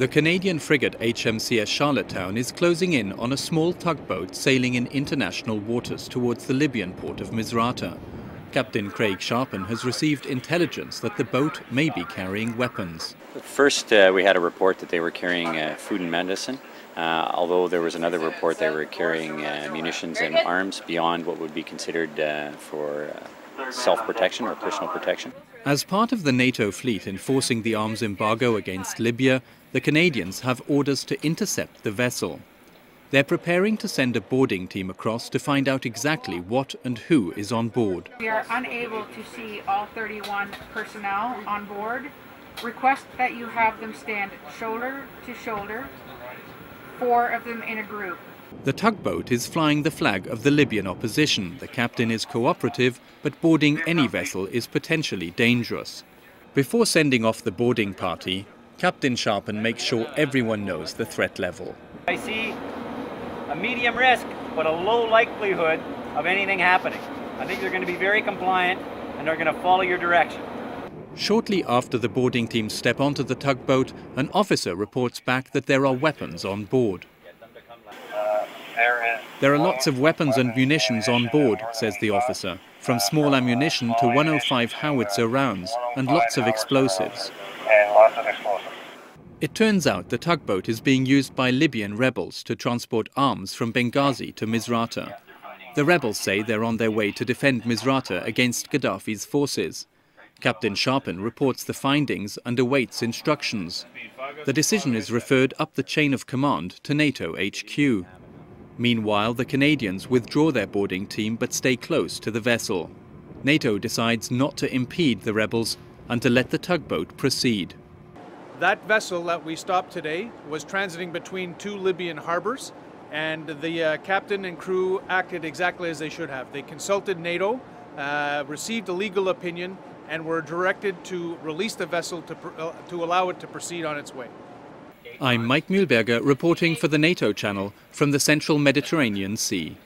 The Canadian frigate HMCS Charlottetown is closing in on a small tugboat sailing in international waters towards the Libyan port of Misrata. Captain Craig Sharpen has received intelligence that the boat may be carrying weapons. First, we had a report that they were carrying food and medicine, although there was another report they were carrying munitions and arms beyond what would be considered for self-protection or personal protection. As part of the NATO fleet enforcing the arms embargo against Libya, the Canadians have orders to intercept the vessel. They're preparing to send a boarding team across to find out exactly what and who is on board. We are unable to see all 31 personnel on board. Request that you have them stand shoulder to shoulder, 4 of them in a group. The tugboat is flying the flag of the Libyan opposition. The captain is cooperative, but boarding any vessel is potentially dangerous. Before sending off the boarding party, Captain Sharpen makes sure everyone knows the threat level. I see a medium risk, but a low likelihood of anything happening. I think they're going to be very compliant and they're going to follow your direction. Shortly after the boarding team step onto the tugboat, an officer reports back that there are weapons on board. There are lots of weapons and munitions on board, says the officer, from small ammunition to 105 howitzer rounds and lots of explosives. It turns out the tugboat is being used by Libyan rebels to transport arms from Benghazi to Misrata. The rebels say they're on their way to defend Misrata against Gaddafi's forces. Captain Sharpen reports the findings and awaits instructions. The decision is referred up the chain of command to NATO HQ. Meanwhile, the Canadians withdraw their boarding team but stay close to the vessel. NATO decides not to impede the rebels and to let the tugboat proceed. That vessel that we stopped today was transiting between 2 Libyan harbors, and the captain and crew acted exactly as they should have. They consulted NATO, received a legal opinion, and were directed to release the vessel to allow it to proceed on its way. I'm Mike Mühlberger reporting for the NATO channel from the central Mediterranean Sea.